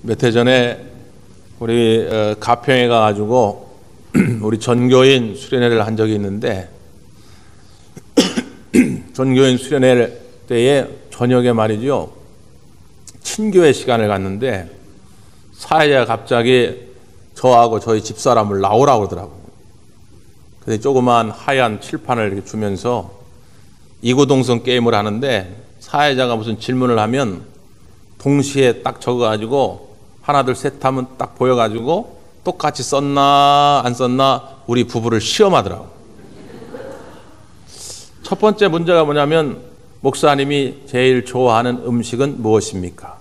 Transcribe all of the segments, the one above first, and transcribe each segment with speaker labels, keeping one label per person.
Speaker 1: 몇 해 전에 우리 가평에 가가지고 우리 전교인 수련회를 한 적이 있는데 전교인 수련회 때에 저녁에 말이죠, 친교회 시간을 갔는데 사회자가 갑자기 저하고 저희 집사람을 나오라고 그러더라고요. 그래서 조그만 하얀 칠판을 이렇게 주면서 이구동성 게임을 하는데, 사회자가 무슨 질문을 하면 동시에 딱 적어가지고 하나 둘 셋 하면 딱 보여가지고 똑같이 썼나 안 썼나 우리 부부를 시험하더라고. 첫 번째 문제가 뭐냐면, 목사님이 제일 좋아하는 음식은 무엇입니까?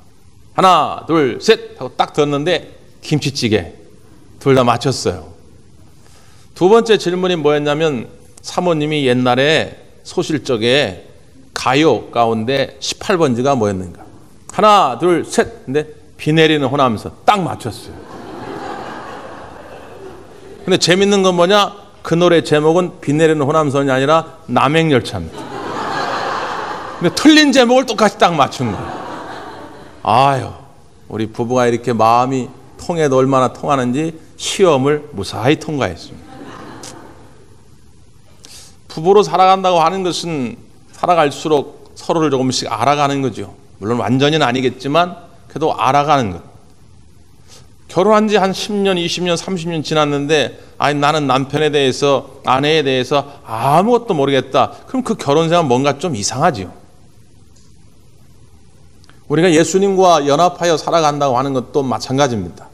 Speaker 1: 하나 둘 셋 하고 딱 들었는데 김치찌개. 둘 다 맞췄어요. 두 번째 질문이 뭐였냐면, 사모님이 옛날에 소실적에 가요 가운데 18번지가 뭐였는가? 하나 둘 셋. 근데 비 내리는 호남선 딱 맞췄어요. 근데 재밌는 건 뭐냐, 그 노래 제목은 비 내리는 호남선이 아니라 남행열차입니다. 근데 틀린 제목을 똑같이 딱 맞춘 거예요. 아유, 우리 부부가 이렇게 마음이 통해도 얼마나 통하는지 시험을 무사히 통과했습니다. 부부로 살아간다고 하는 것은 살아갈수록 서로를 조금씩 알아가는 거죠. 물론 완전히는 아니겠지만 그래도 알아가는 것. 결혼한 지 한 10년, 20년, 30년 지났는데 아니 나는 남편에 대해서, 아내에 대해서 아무것도 모르겠다. 그럼 그 결혼생활 뭔가 좀 이상하지요. 우리가 예수님과 연합하여 살아간다고 하는 것도 마찬가지입니다.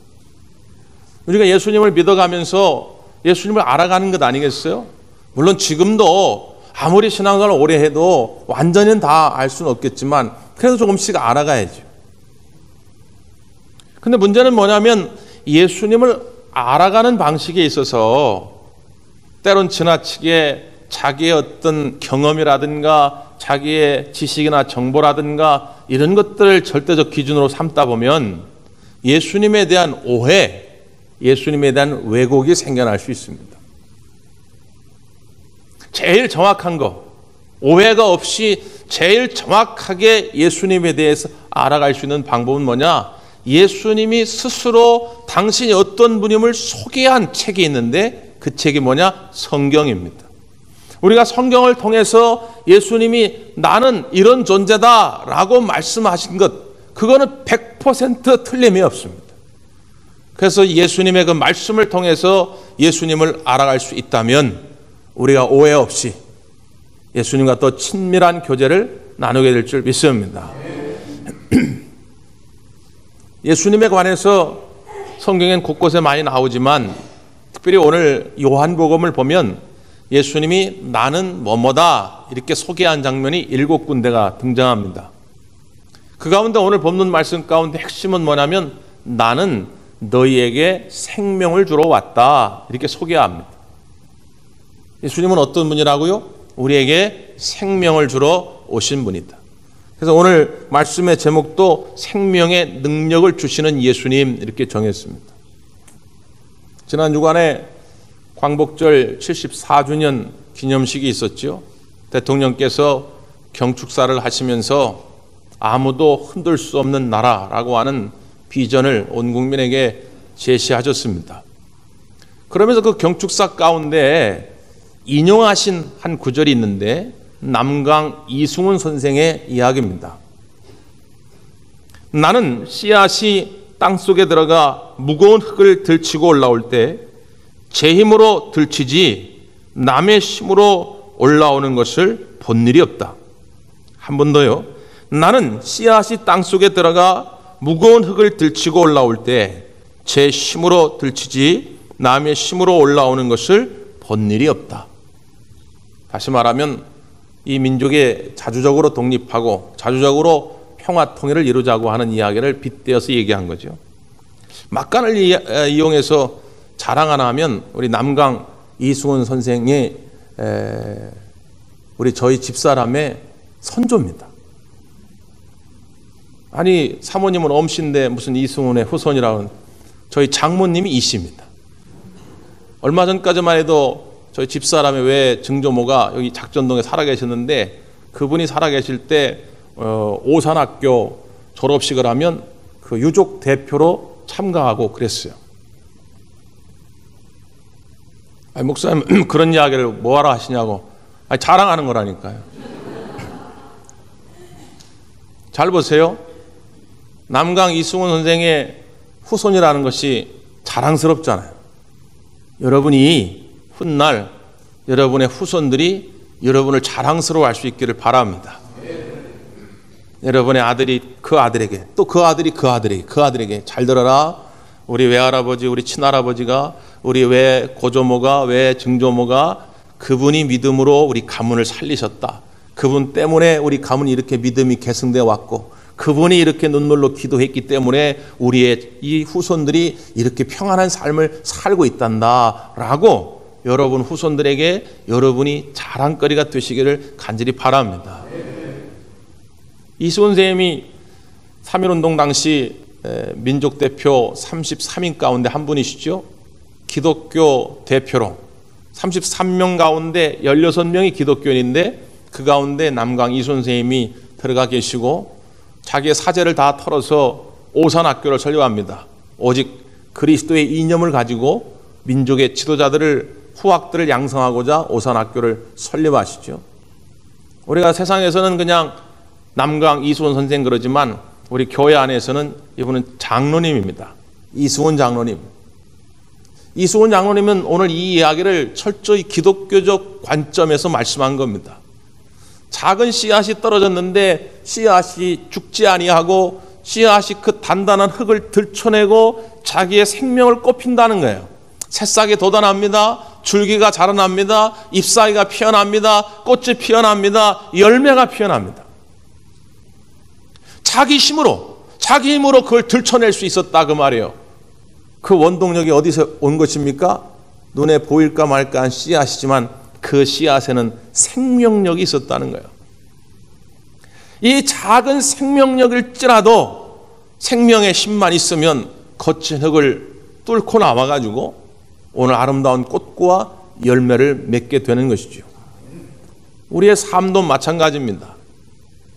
Speaker 1: 우리가 예수님을 믿어가면서 예수님을 알아가는 것 아니겠어요? 물론 지금도 아무리 신앙생활을 오래 해도 완전히 다 알 수는 없겠지만 그래도 조금씩 알아가야죠. 근데 문제는 뭐냐면, 예수님을 알아가는 방식에 있어서 때론 지나치게 자기의 어떤 경험이라든가 자기의 지식이나 정보라든가 이런 것들을 절대적 기준으로 삼다 보면 예수님에 대한 오해, 예수님에 대한 왜곡이 생겨날 수 있습니다. 제일 정확한 거, 오해가 없이 제일 정확하게 예수님에 대해서 알아갈 수 있는 방법은 뭐냐? 예수님이 스스로 당신이 어떤 분임을 소개한 책이 있는데 그 책이 뭐냐? 성경입니다. 우리가 성경을 통해서 예수님이 나는 이런 존재다 라고 말씀하신 것, 그거는 100% 틀림이 없습니다. 그래서 예수님의 그 말씀을 통해서 예수님을 알아갈 수 있다면 우리가 오해 없이 예수님과 더 친밀한 교제를 나누게 될 줄 믿습니다. 예수님에 관해서 성경엔 곳곳에 많이 나오지만 특별히 오늘 요한복음을 보면 예수님이 나는 뭐뭐다 이렇게 소개한 장면이 7군데가 등장합니다. 그 가운데 오늘 본문 말씀 가운데 핵심은 뭐냐면, 나는 너희에게 생명을 주러 왔다 이렇게 소개합니다. 예수님은 어떤 분이라고요? 우리에게 생명을 주러 오신 분이다. 그래서 오늘 말씀의 제목도 생명의 능력을 주시는 예수님 이렇게 정했습니다. 지난 주간에 광복절 74주년 기념식이 있었죠. 대통령께서 경축사를 하시면서 아무도 흔들 수 없는 나라라고 하는 비전을 온 국민에게 제시하셨습니다. 그러면서 그 경축사 가운데 인용하신 한 구절이 있는데 남강 이승훈 선생의 이야기입니다. 나는 씨앗이 땅속에 들어가 무거운 흙을 들치고 올라올 때 제 힘으로 들치지 남의 힘으로 올라오는 것을 본 일이 없다. 한 번 더요. 나는 씨앗이 땅속에 들어가 무거운 흙을 들치고 올라올 때 제 힘으로 들치지 남의 힘으로 올라오는 것을 본 일이 없다. 다시 말하면 이 민족이 자주적으로 독립하고 자주적으로 평화 통일을 이루자고 하는 이야기를 빗대어서 얘기한 거죠. 막간을 이용해서 자랑 하나 하면 우리 남강 이승훈 선생이 우리 저희 집사람의 선조입니다. 아니 사모님은 엄씨인데 무슨 이승훈의 후손이라는, 저희 장모님이 이씨입니다. 얼마 전까지만 해도 저희 집사람의 외 증조모가 여기 작전동에 살아계셨는데 그분이 살아계실 때 오산학교 졸업식을 하면 그 유족 대표로 참가하고 그랬어요. 아니, 목사님 그런 이야기를 뭐하러 하시냐고. 아니, 자랑하는 거라니까요. 잘 보세요. 남강 이승훈 선생의 후손이라는 것이 자랑스럽잖아요. 여러분이 훗날 여러분의 후손들이 여러분을 자랑스러워할 수 있기를 바랍니다. 여러분의 아들이 그 아들에게, 또 그 아들이 그 아들에게, 그 아들에게 잘 들어라. 우리 외할아버지, 우리 친할아버지가, 우리 외고조모가, 외증조모가 그분이 믿음으로 우리 가문을 살리셨다. 그분 때문에 우리 가문이 이렇게 믿음이 계승되어 왔고, 그분이 이렇게 눈물로 기도했기 때문에 우리의 이 후손들이 이렇게 평안한 삶을 살고 있단다 라고 여러분 후손들에게 여러분이 자랑거리가 되시기를 간절히 바랍니다. 이승훈 선생님이 3.1운동 당시 민족대표 33인 가운데 한 분이시죠. 기독교 대표로 33명 가운데 16명이 기독교인인데 그 가운데 남강 이승훈 선생님이 들어가 계시고 자기의 사재를 다 털어서 오산학교를 설립합니다. 오직 그리스도의 이념을 가지고 민족의 지도자들을, 후학들을 양성하고자 오산학교를 설립하시죠. 우리가 세상에서는 그냥 남강 이승훈 선생 그러지만 우리 교회 안에서는 이분은 장로님입니다. 이승훈 장로님. 이승훈 장로님은 오늘 이 이야기를 철저히 기독교적 관점에서 말씀한 겁니다. 작은 씨앗이 떨어졌는데 씨앗이 죽지 아니하고 씨앗이 그 단단한 흙을 들춰내고 자기의 생명을 꽃핀다는 거예요. 새싹이 돋아납니다. 줄기가 자라납니다. 잎사귀가 피어납니다. 꽃이 피어납니다. 열매가 피어납니다. 자기 힘으로 그걸 들춰낼 수 있었다 그 말이에요. 그 원동력이 어디서 온 것입니까? 눈에 보일까 말까 한 씨앗이지만 그 씨앗에는 생명력이 있었다는 거예요. 이 작은 생명력일지라도 생명의 힘만 있으면 거친 흙을 뚫고 나와가지고 오늘 아름다운 꽃과 열매를 맺게 되는 것이죠. 우리의 삶도 마찬가지입니다.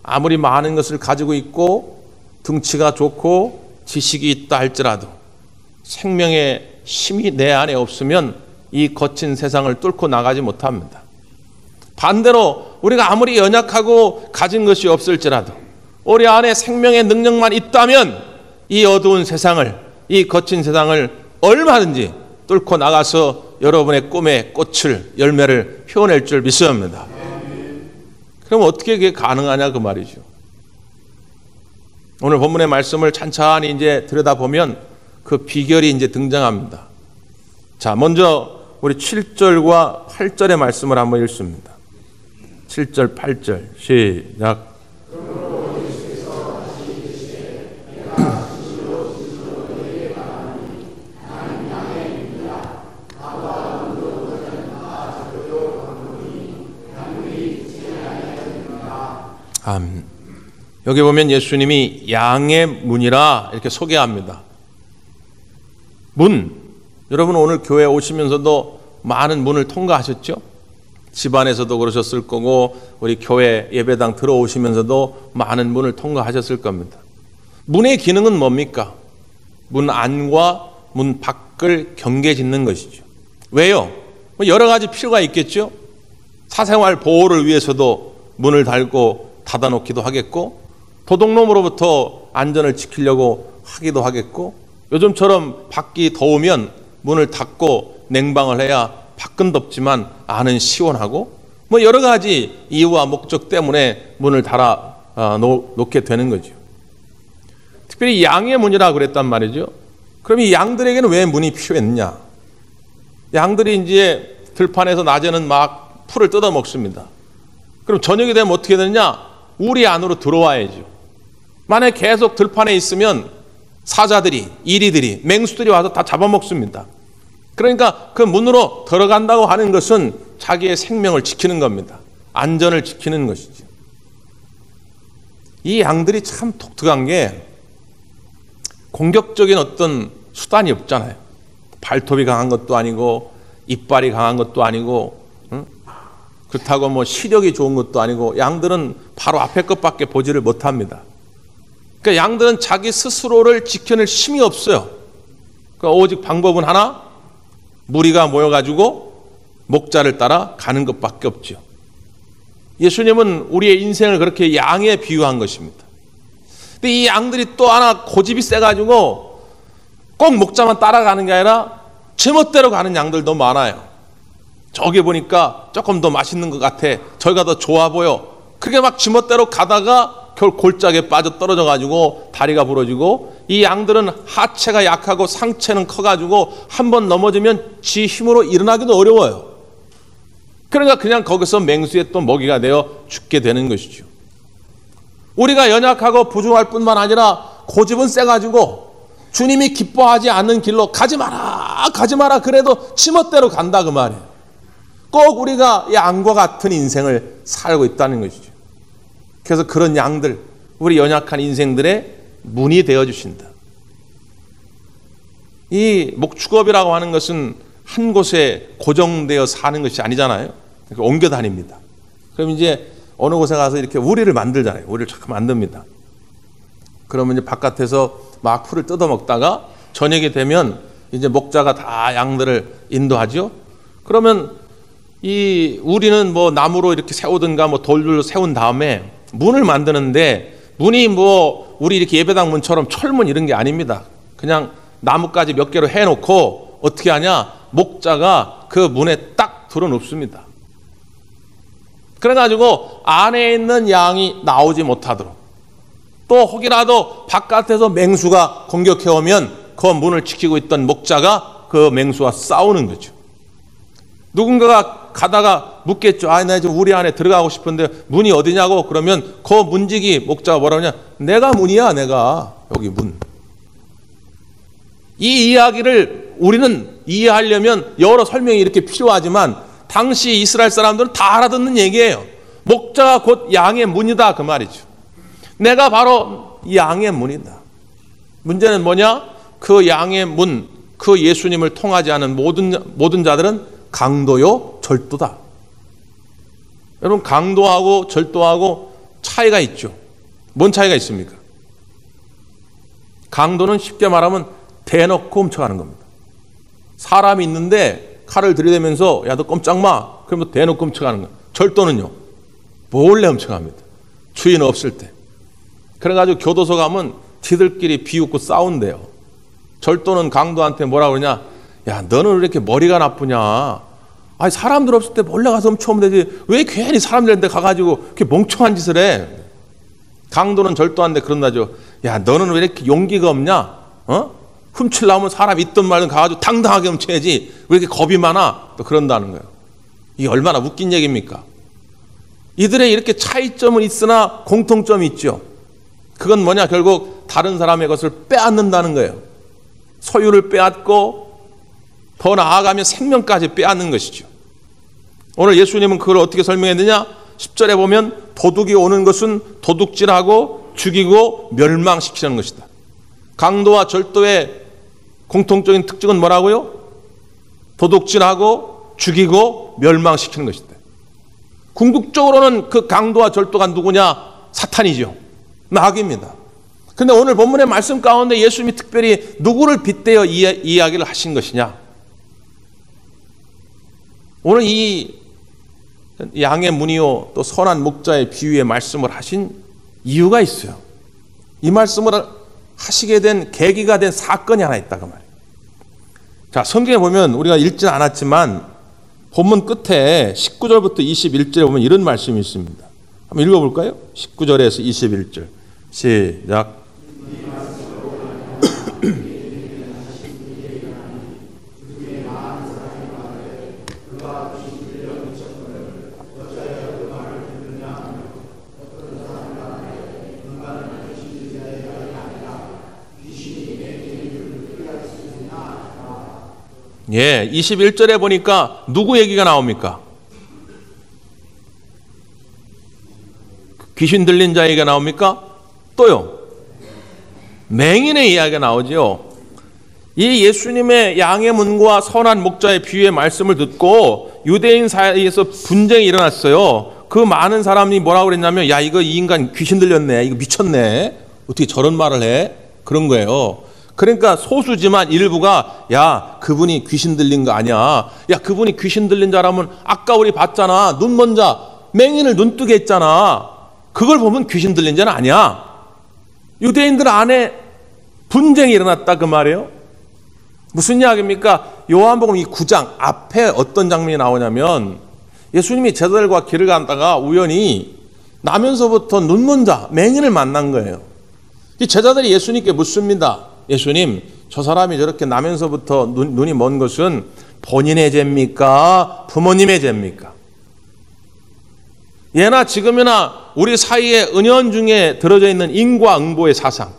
Speaker 1: 아무리 많은 것을 가지고 있고 등치가 좋고 지식이 있다 할지라도 생명의 힘이 내 안에 없으면 이 거친 세상을 뚫고 나가지 못합니다. 반대로 우리가 아무리 연약하고 가진 것이 없을지라도 우리 안에 생명의 능력만 있다면 이 어두운 세상을, 이 거친 세상을 얼마든지 뚫고 나가서 여러분의 꿈의 꽃을, 열매를 피워낼 줄 믿습니다. 그럼 어떻게 그게 가능하냐 그 말이죠. 오늘 본문의 말씀을 찬찬히 이제 들여다보면 그 비결이 이제 등장합니다. 자, 먼저 우리 7절과 8절의 말씀을 한번 읽습니다. 7절, 8절 시작. 여기 보면 예수님이 양의 문이라 이렇게 소개합니다. 문, 여러분 오늘 교회 오시면서도 많은 문을 통과하셨죠? 집안에서도 그러셨을 거고 우리 교회 예배당 들어오시면서도 많은 문을 통과하셨을 겁니다. 문의 기능은 뭡니까? 문 안과 문 밖을 경계 짓는 것이죠. 왜요? 여러 가지 필요가 있겠죠? 사생활 보호를 위해서도 문을 달고 닫아놓기도 하겠고 도둑놈으로부터 안전을 지키려고 하기도 하겠고 요즘처럼 밖이 더우면 문을 닫고 냉방을 해야 밖은 덥지만 안은 시원하고 뭐 여러 가지 이유와 목적 때문에 문을 달아 놓게 되는 거죠. 특별히 양의 문이라고 그랬단 말이죠. 그럼 이 양들에게는 왜 문이 필요했냐? 양들이 이제 들판에서 낮에는 막 풀을 뜯어 먹습니다. 그럼 저녁이 되면 어떻게 되느냐? 우리 안으로 들어와야죠. 만약에 계속 들판에 있으면 사자들이, 이리들이, 맹수들이 와서 다 잡아먹습니다. 그러니까 그 문으로 들어간다고 하는 것은 자기의 생명을 지키는 겁니다. 안전을 지키는 것이죠. 이 양들이 참 독특한 게 공격적인 어떤 수단이 없잖아요. 발톱이 강한 것도 아니고 이빨이 강한 것도 아니고 그렇다고 뭐 시력이 좋은 것도 아니고 양들은 바로 앞에 것밖에 보지를 못합니다. 그러니까 그러니까 양들은 자기 스스로를 지켜낼 힘이 없어요. 그러니까 오직 방법은 하나, 무리가 모여가지고 목자를 따라 가는 것밖에 없죠. 예수님은 우리의 인생을 그렇게 양에 비유한 것입니다. 근데 이 양들이 또 하나 고집이 세가지고 꼭 목자만 따라가는 게 아니라 제멋대로 가는 양들도 많아요. 저기 보니까 조금 더 맛있는 것 같아. 저기가 더 좋아 보여. 그렇게 막 지멋대로 가다가 결국 골짜기에 빠져 떨어져가지고 다리가 부러지고, 이 양들은 하체가 약하고 상체는 커가지고 한번 넘어지면 지 힘으로 일어나기도 어려워요. 그러니까 그냥 거기서 맹수의 또 먹이가 되어 죽게 되는 것이죠. 우리가 연약하고 부족할 뿐만 아니라 고집은 세가지고 주님이 기뻐하지 않는 길로 가지 마라 그래도 지멋대로 간다 그 말이에요. 꼭 우리가 양과 같은 인생을 살고 있다는 것이죠. 그래서 그런 양들, 우리 연약한 인생들의 문이 되어주신다. 이 목축업이라고 하는 것은 한 곳에 고정되어 사는 것이 아니잖아요. 그러니까 옮겨 다닙니다. 그럼 이제 어느 곳에 가서 이렇게 우리를 만들잖아요. 우리를 자꾸 만듭니다. 그러면 이제 바깥에서 막 풀을 뜯어 먹다가 저녁이 되면 이제 목자가 다 양들을 인도하죠. 그러면 이 우리는 뭐 나무로 이렇게 세우든가 뭐 돌로 세운 다음에 문을 만드는데, 문이 뭐 우리 이렇게 예배당 문처럼 철문 이런 게 아닙니다. 그냥 나무까지 몇 개로 해놓고 어떻게 하냐, 목자가 그 문에 딱 들어눕습니다. 그래가지고 안에 있는 양이 나오지 못하도록, 또 혹이라도 바깥에서 맹수가 공격해오면 그 문을 지키고 있던 목자가 그 맹수와 싸우는 거죠. 누군가가 가다가 묻겠죠. 나 이제 우리 안에 들어가고 싶은데 문이 어디냐고. 그러면 그 문지기 목자가 뭐라고 하냐, 내가 문이야, 내가 여기 문. 이 이야기를 우리는 이해하려면 여러 설명이 이렇게 필요하지만 당시 이스라엘 사람들은 다 알아듣는 얘기예요. 목자가 곧 양의 문이다 그 말이죠. 내가 바로 양의 문이다. 문제는 뭐냐, 그 양의 문, 그 예수님을 통하지 않은 모든 자들은 강도요 절도다. 여러분, 강도하고 절도하고 차이가 있죠. 뭔 차이가 있습니까? 강도는 쉽게 말하면 대놓고 훔쳐가는 겁니다. 사람이 있는데 칼을 들이대면서 야 너 꼼짝 마, 그러면 대놓고 훔쳐가는 거예요. 절도는요 몰래 훔쳐갑니다. 주인 없을 때. 그래가지고 교도소 가면 지들끼리 비웃고 싸운대요. 절도는 강도한테 뭐라 그러냐, 야 너는 왜 이렇게 머리가 나쁘냐, 아니 사람들 없을 때 몰래 가서 훔쳐오면 되지 왜 괜히 사람들한테 가가지고 그렇게 멍청한 짓을 해. 강도는 절도한데 그런다죠. 야 너는 왜 이렇게 용기가 없냐, 훔치려면 사람 있든 말든 가가지고 당당하게 훔쳐야지 왜 이렇게 겁이 많아, 또 그런다는 거예요. 이게 얼마나 웃긴 얘기입니까? 이들의 이렇게 차이점은 있으나 공통점이 있죠. 그건 뭐냐, 결국 다른 사람의 것을 빼앗는다는 거예요. 소유를 빼앗고 더 나아가면 생명까지 빼앗는 것이죠. 오늘 예수님은 그걸 어떻게 설명했느냐, 10절에 보면 도둑이 오는 것은 도둑질하고 죽이고 멸망시키는 것이다. 강도와 절도의 공통적인 특징은 뭐라고요? 도둑질하고 죽이고 멸망시키는 것이다. 궁극적으로는 그 강도와 절도가 누구냐? 사탄이죠. 마귀입니다. 그런데 오늘 본문의 말씀 가운데 예수님이 특별히 누구를 빗대어 이야기를 하신 것이냐? 오늘 이 양의 문이요 또 선한 목자의 비유의 말씀을 하신 이유가 있어요. 이 말씀을 하시게 된 계기가 된 사건이 하나 있다 그 말이에요. 자, 성경에 보면 우리가 읽지는 않았지만 본문 끝에 19절부터 21절에 보면 이런 말씀이 있습니다. 한번 읽어볼까요? 19절에서 21절 시작. 예, 21절에 보니까 누구 얘기가 나옵니까? 귀신 들린 자 얘기가 나옵니까? 또요, 맹인의 이야기가 나오죠. 이 예수님의 양의 문과 선한 목자의 비유의 말씀을 듣고 유대인 사이에서 분쟁이 일어났어요. 그 많은 사람이 뭐라고 그랬냐면, 야 이거 이 인간 귀신 들렸네, 이거 미쳤네, 어떻게 저런 말을 해? 그런 거예요. 그러니까 소수지만 일부가 야 그분이 귀신 들린 거 아니야. 야 그분이 귀신 들린 자라면 아까 우리 봤잖아. 눈 먼 자 맹인을 눈뜨게 했잖아. 그걸 보면 귀신 들린 자는 아니야. 유대인들 안에 분쟁이 일어났다 그 말이에요. 무슨 이야기입니까? 요한복음 이 9장 앞에 어떤 장면이 나오냐면 예수님이 제자들과 길을 가다가 우연히 나면서부터 눈 먼 자 맹인을 만난 거예요. 이 제자들이 예수님께 묻습니다. 예수님, 저 사람이 저렇게 나면서부터 눈이 먼 것은 본인의 죄입니까? 부모님의 죄입니까? 예나 지금이나 우리 사이에 은연중에 들어져 있는 인과응보의 사상,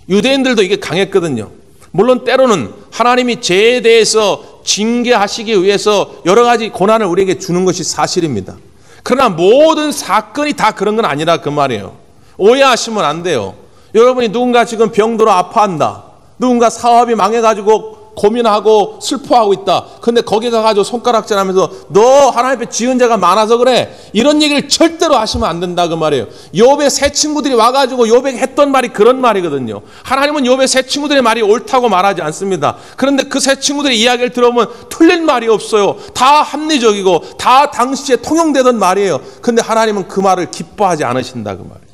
Speaker 1: 유대인들도 이게 강했거든요. 물론 때로는 하나님이 죄에 대해서 징계하시기 위해서 여러 가지 고난을 우리에게 주는 것이 사실입니다. 그러나 모든 사건이 다 그런 건 아니라 그 말이에요. 오해하시면 안 돼요. 여러분이 누군가 지금 병들어 아파한다. 누군가 사업이 망해가지고 고민하고 슬퍼하고 있다. 근데 거기 가가지고 손가락질하면서 너 하나님 앞에 지은 죄가 많아서 그래. 이런 얘기를 절대로 하시면 안 된다 그 말이에요. 욥의 세 친구들이 와가지고 욥에게 했던 말이 그런 말이거든요. 하나님은 욥의 세 친구들의 말이 옳다고 말하지 않습니다. 그런데 그 세 친구들의 이야기를 들어보면 틀린 말이 없어요. 다 합리적이고 다 당시에 통용되던 말이에요. 근데 하나님은 그 말을 기뻐하지 않으신다 그 말이에요.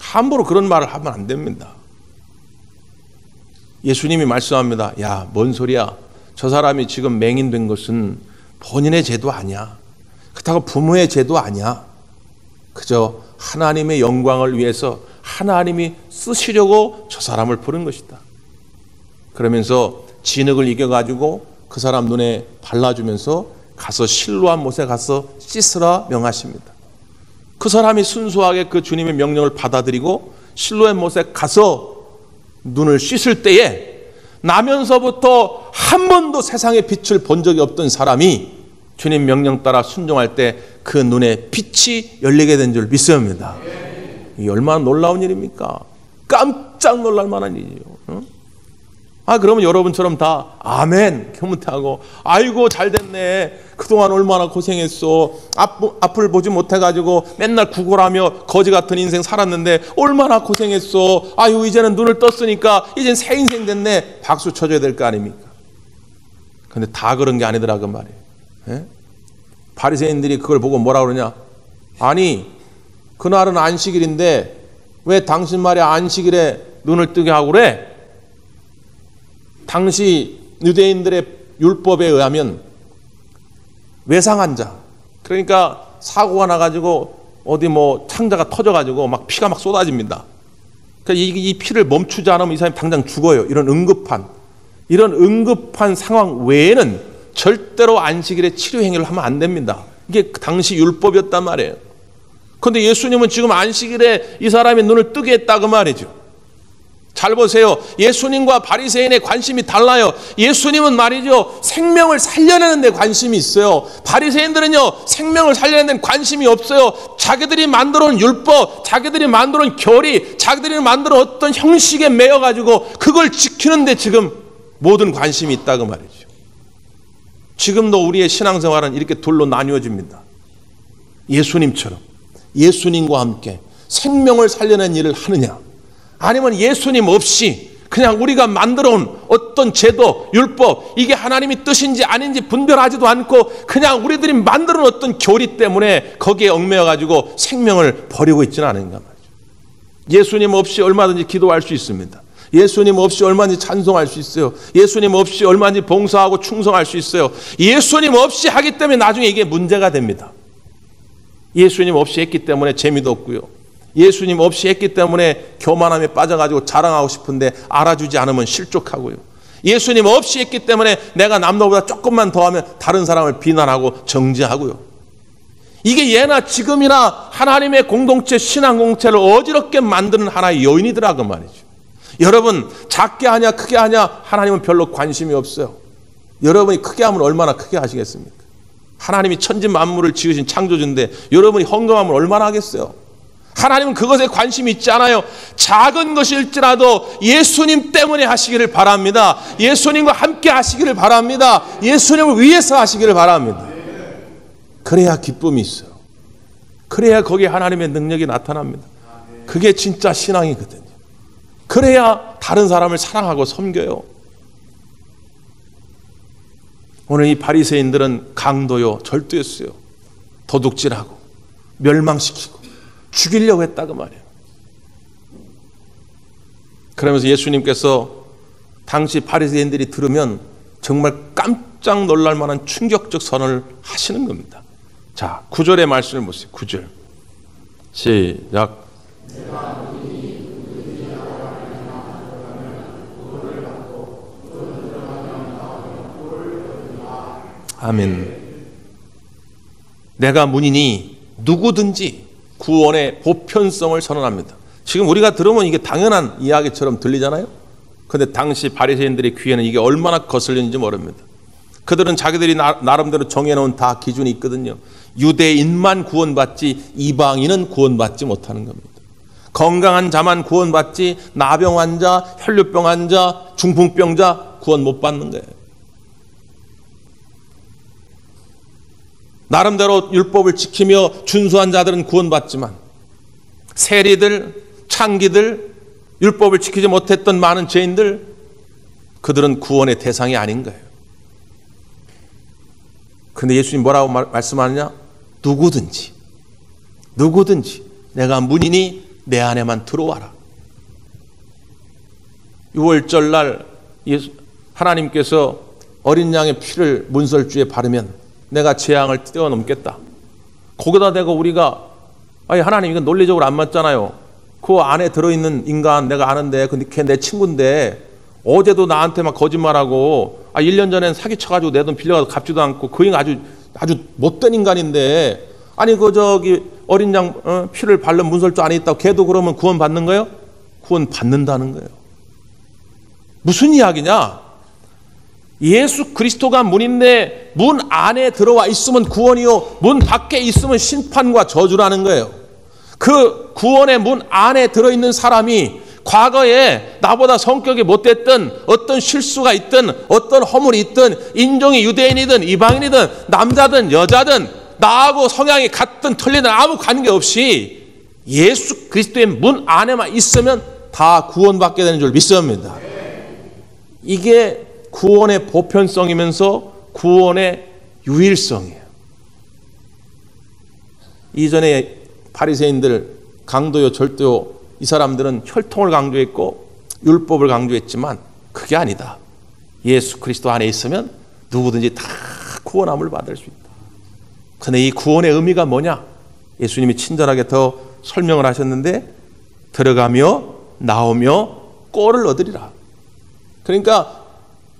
Speaker 1: 함부로 그런 말을 하면 안 됩니다. 예수님이 말씀합니다. 야, 뭔 소리야. 저 사람이 지금 맹인된 것은 본인의 죄도 아니야. 그렇다고 부모의 죄도 아니야. 그저 하나님의 영광을 위해서 하나님이 쓰시려고 저 사람을 부른 것이다. 그러면서 진흙을 이겨가지고 그 사람 눈에 발라주면서 가서 실로암 못에 가서 씻으라 명하십니다. 그 사람이 순수하게 그 주님의 명령을 받아들이고 실로암 못에 가서 눈을 씻을 때에 나면서부터 한 번도 세상의 빛을 본 적이 없던 사람이 주님 명령 따라 순종할 때 그 눈에 빛이 열리게 된 줄 믿습니다. 이게 얼마나 놀라운 일입니까? 깜짝 놀랄 만한 일이에요. 그러면 여러분처럼 다 아멘 교문하고 아이고 잘됐네. 그동안 얼마나 고생했어. 앞을 보지 못해가지고 맨날 구걸하며 거지 같은 인생 살았는데 얼마나 고생했어. 아유 이제는 눈을 떴으니까 이젠 새 인생 됐네. 박수 쳐줘야 될 거 아닙니까? 근데 다 그런 게 아니더라 그 말이에요. 예? 바리새인들이 그걸 보고 뭐라 그러냐. 아니 그날은 안식일인데 왜 당신 말이 안식일에 눈을 뜨게 하고 그래? 당시 유대인들의 율법에 의하면 외상한 자, 그러니까 사고가 나가지고 어디 뭐 창자가 터져가지고 막 피가 막 쏟아집니다. 그러니까 이 피를 멈추지 않으면 이 사람이 당장 죽어요. 이런 응급한 상황 외에는 절대로 안식일에 치료 행위를 하면 안 됩니다. 이게 당시 율법이었단 말이에요. 그런데 예수님은 지금 안식일에 이 사람의 눈을 뜨게 했다 그 말이죠. 잘 보세요. 예수님과 바리새인의 관심이 달라요. 예수님은 말이죠. 생명을 살려내는 데 관심이 있어요. 바리새인들은요. 생명을 살려내는 데 관심이 없어요. 자기들이 만들어 온 율법, 자기들이 만들어 온 교리, 자기들이 만들어 온 어떤 형식에 매여가지고 그걸 지키는데 지금 모든 관심이 있다 그 말이죠. 지금도 우리의 신앙생활은 이렇게 둘로 나뉘어집니다. 예수님처럼 예수님과 함께 생명을 살려내는 일을 하느냐, 아니면 예수님 없이 그냥 우리가 만들어온 어떤 제도, 율법, 이게 하나님의 뜻인지 아닌지 분별하지도 않고 그냥 우리들이 만들어온 어떤 교리 때문에 거기에 얽매여가지고 생명을 버리고 있지는 않은가 말이죠. 예수님 없이 얼마든지 기도할 수 있습니다. 예수님 없이 얼마든지 찬송할 수 있어요. 예수님 없이 얼마든지 봉사하고 충성할 수 있어요. 예수님 없이 하기 때문에 나중에 이게 문제가 됩니다. 예수님 없이 했기 때문에 재미도 없고요. 예수님 없이 했기 때문에 교만함에 빠져가지고 자랑하고 싶은데 알아주지 않으면 실족하고요. 예수님 없이 했기 때문에 내가 남들보다 조금만 더 하면 다른 사람을 비난하고 정죄하고요. 이게 예나 지금이나 하나님의 공동체, 신앙 공동체를 어지럽게 만드는 하나의 요인이더라고 말이죠. 여러분 작게 하냐 크게 하냐 하나님은 별로 관심이 없어요. 여러분이 크게 하면 얼마나 크게 하시겠습니까? 하나님이 천지 만물을 지으신 창조주인데 여러분이 헌금하면 얼마나 하겠어요? 하나님은 그것에 관심이 있지 않아요. 작은 것일지라도 예수님 때문에 하시기를 바랍니다. 예수님과 함께 하시기를 바랍니다. 예수님을 위해서 하시기를 바랍니다. 그래야 기쁨이 있어요. 그래야 거기에 하나님의 능력이 나타납니다. 그게 진짜 신앙이거든요. 그래야 다른 사람을 사랑하고 섬겨요. 오늘 이 바리새인들은 강도요, 절도였어요. 도둑질하고 멸망시키고 죽이려고 했다고 말이에요. 그러면서 예수님께서 당시 바리새인들이 들으면 정말 깜짝 놀랄 만한 충격적 선언을 하시는 겁니다. 자, 9절의 말씀을 보세요. 9절. 시작. 아멘. 내가 문이니 누구든지 구원의 보편성을 선언합니다. 지금 우리가 들으면 이게 당연한 이야기처럼 들리잖아요. 그런데 당시 바리새인들의 귀에는 이게 얼마나 거슬렸는지 모릅니다. 그들은 자기들이 나름대로 정해놓은 다 기준이 있거든요. 유대인만 구원받지 이방인은 구원받지 못하는 겁니다. 건강한 자만 구원받지 나병 환자, 혈류병 환자, 중풍병자 구원 못 받는 거예요. 나름대로 율법을 지키며 준수한 자들은 구원받지만 세리들, 창기들, 율법을 지키지 못했던 많은 죄인들, 그들은 구원의 대상이 아닌 거예요. 그런데 예수님 뭐라고 말씀하느냐? 누구든지 내가 문이니 내 안에만 들어와라. 6월절 날 하나님께서 어린 양의 피를 문설주에 바르면 내가 재앙을 뛰어넘겠다. 거기다 대고 우리가 아니 하나님 이건 논리적으로 안 맞잖아요. 그 안에 들어있는 인간 내가 아는데 근데 걔 내 친구인데 어제도 나한테 막 거짓말하고 1년 전엔 사기쳐가지고 내 돈 빌려가서 갚지도 않고 그 인간 아주 못된 인간인데 아니 어린 양 피를 바른 문설주 안에 있다고 걔도 그러면 구원 받는 거예요? 구원 받는다는 거예요. 무슨 이야기냐? 예수 그리스도가 문인데 문 안에 들어와 있으면 구원이요 문 밖에 있으면 심판과 저주라는 거예요. 그 구원의 문 안에 들어있는 사람이 과거에 나보다 성격이 못됐든 어떤 실수가 있든 어떤 허물이 있든 인종이 유대인이든 이방인이든 남자든 여자든 나하고 성향이 같든 틀리든 아무 관계없이 예수 그리스도의 문 안에만 있으면 다 구원받게 되는 줄 믿습니다. 이게 구원의 보편성이면서 구원의 유일성이에요. 이전에 바리새인들 강도요 절도요 이 사람들은 혈통을 강조했고 율법을 강조했지만 그게 아니다. 예수 그리스도 안에 있으면 누구든지 다 구원함을 받을 수 있다. 그런데 이 구원의 의미가 뭐냐? 예수님이 친절하게 더 설명을 하셨는데 들어가며 나오며 꼴을 얻으리라. 그러니까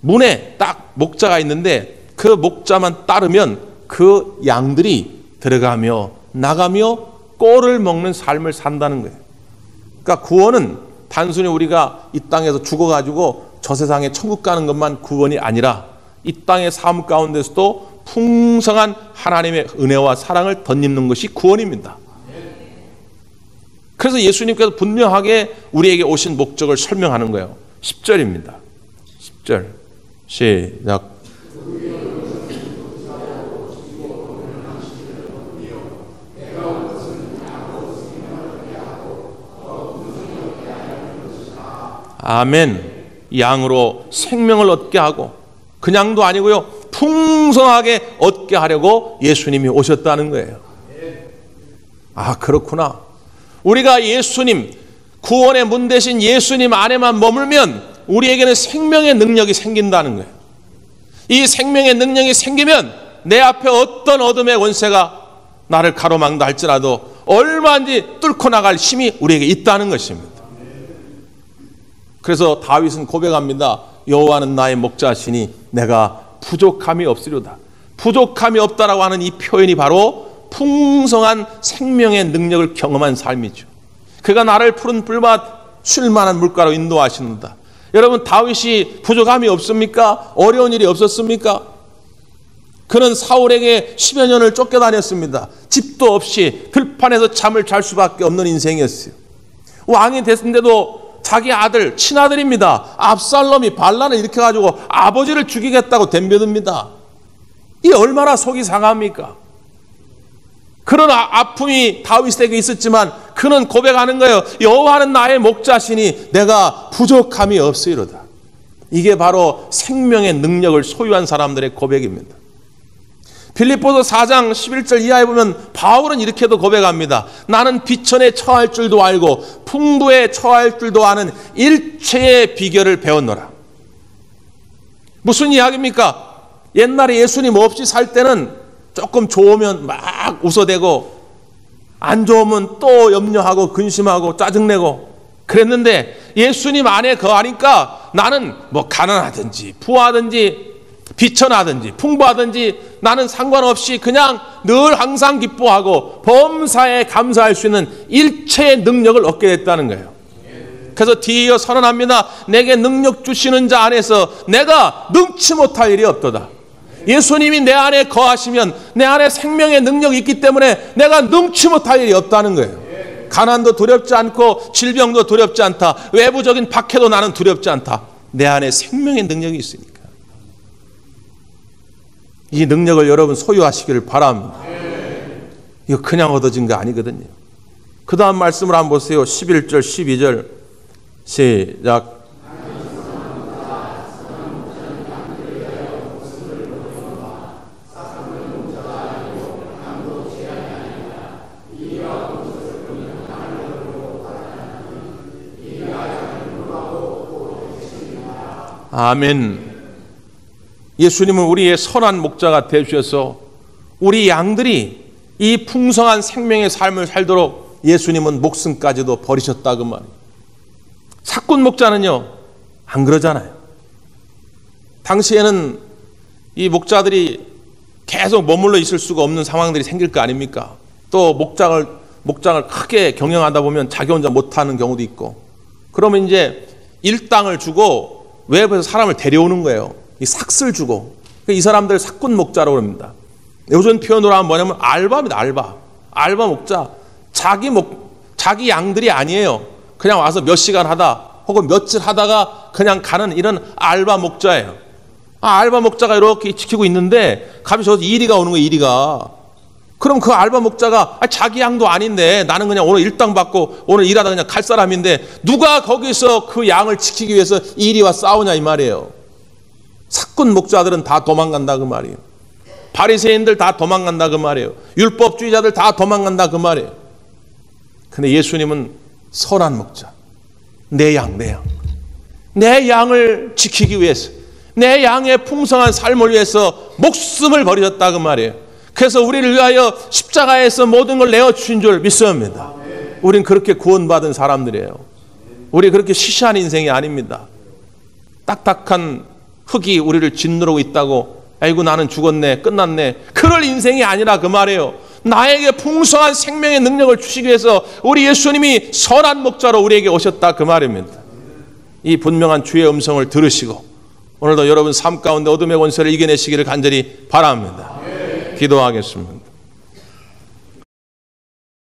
Speaker 1: 문에 딱 목자가 있는데 그 목자만 따르면 그 양들이 들어가며 나가며 꼴을 먹는 삶을 산다는 거예요. 그러니까 구원은 단순히 우리가 이 땅에서 죽어가지고 저 세상에 천국 가는 것만 구원이 아니라 이 땅의 삶 가운데서도 풍성한 하나님의 은혜와 사랑을 덧입는 것이 구원입니다. 그래서 예수님께서 분명하게 우리에게 오신 목적을 설명하는 거예요. 10절입니다. 10절 시작. 아멘. 양으로 생명을 얻게 하고 그냥도 아니고요 풍성하게 얻게 하려고 예수님이 오셨다는 거예요. 아 그렇구나. 우리가 예수님 구원의 문 대신 예수님 안에만 머물면 우리에게는 생명의 능력이 생긴다는 거예요. 이 생명의 능력이 생기면 내 앞에 어떤 어둠의 권세가 나를 가로막는다 할지라도 얼마든지 뚫고 나갈 힘이 우리에게 있다는 것입니다. 그래서 다윗은 고백합니다. 여호와는 나의 목자시니 내가 부족함이 없으리로다. 부족함이 없다라고 하는 이 표현이 바로 풍성한 생명의 능력을 경험한 삶이죠. 그가 나를 푸른 불밭 쉴 만한 물가로 인도하신다. 여러분 다윗이 부족함이 없습니까? 어려운 일이 없었습니까? 그는 사울에게 10여 년을 쫓겨다녔습니다. 집도 없이 들판에서 잠을 잘 수밖에 없는 인생이었어요. 왕이 됐는데도 자기 아들, 친아들입니다. 압살롬이 반란을 일으켜가지고 아버지를 죽이겠다고 덤벼듭니다. 이 얼마나 속이 상합니까? 그런 아픔이 다윗에게 있었지만 그는 고백하는 거예요. 여호와는 나의 목자시니 내가 부족함이 없으리로다. 이게 바로 생명의 능력을 소유한 사람들의 고백입니다. 빌립보서 4장 11절 이하에 보면 바울은 이렇게도 고백합니다. 나는 비천에 처할 줄도 알고 풍부에 처할 줄도 아는 일체의 비결을 배웠노라. 무슨 이야기입니까? 옛날에 예수님 없이 살 때는 조금 좋으면 막 웃어대고 안 좋으면 또 염려하고 근심하고 짜증내고 그랬는데 예수님 안에 거하니까 나는 뭐 가난하든지 부하든지 비천하든지 풍부하든지 나는 상관없이 그냥 늘 항상 기뻐하고 범사에 감사할 수 있는 일체의 능력을 얻게 됐다는 거예요. 그래서 뒤이어 선언합니다. 내게 능력 주시는 자 안에서 내가 능치 못할 일이 없도다. 예수님이 내 안에 거하시면 내 안에 생명의 능력이 있기 때문에 내가 능치 못할 일이 없다는 거예요. 가난도 두렵지 않고 질병도 두렵지 않다. 외부적인 박해도 나는 두렵지 않다. 내 안에 생명의 능력이 있으니까. 이 능력을 여러분 소유하시기를 바랍니다. 이거 그냥 얻어진 거 아니거든요. 그 다음 말씀을 한번 보세요. 11절 12절 시작. 아멘. 예수님은 우리의 선한 목자가 되셔서 우리 양들이 이 풍성한 생명의 삶을 살도록 예수님은 목숨까지도 버리셨다 그 말이에요. 사꾼 목자는요 안 그러잖아요. 당시에는 이 목자들이 계속 머물러 있을 수가 없는 상황들이 생길 거 아닙니까? 또 목장을 크게 경영하다 보면 자기 혼자 못하는 경우도 있고, 그러면 이제 일당을 주고 외부에서 사람을 데려오는 거예요. 이 삭스를 주고. 이 사람들 사꾼 목자라고 합니다. 요즘 표현으로 하면 뭐냐면 알바입니다. 알바 목자. 자기 양들이 아니에요. 그냥 와서 몇 시간 하다 혹은 며칠 하다가 그냥 가는 이런 알바 목자예요. 알바 목자가 이렇게 지키고 있는데 갑자기 저 이리가 오는 거예요. 이리가. 그럼 그 알바 목자가 자기 양도 아닌데 나는 그냥 오늘 일당 받고 오늘 일하다 그냥 갈 사람인데 누가 거기서 그 양을 지키기 위해서 이리와 싸우냐 이 말이에요. 사꾼 목자들은 다 도망간다 그 말이에요. 바리새인들 다 도망간다 그 말이에요. 율법주의자들 다 도망간다 그 말이에요. 근데 예수님은 선한 목자. 내 양을 지키기 위해서, 내 양의 풍성한 삶을 위해서 목숨을 버리셨다 그 말이에요. 그래서 우리를 위하여 십자가에서 모든 걸 내어주신 줄 믿습니다. 우린 그렇게 구원받은 사람들이에요. 우리 그렇게 시시한 인생이 아닙니다. 딱딱한 흙이 우리를 짓누르고 있다고 아이고 나는 죽었네 끝났네 그럴 인생이 아니라 그 말이에요. 나에게 풍성한 생명의 능력을 주시기 위해서 우리 예수님이 선한 목자로 우리에게 오셨다 그 말입니다. 이 분명한 주의 음성을 들으시고 오늘도 여러분 삶 가운데 어둠의 권세를 이겨내시기를 간절히 바랍니다. 기도하겠습니다.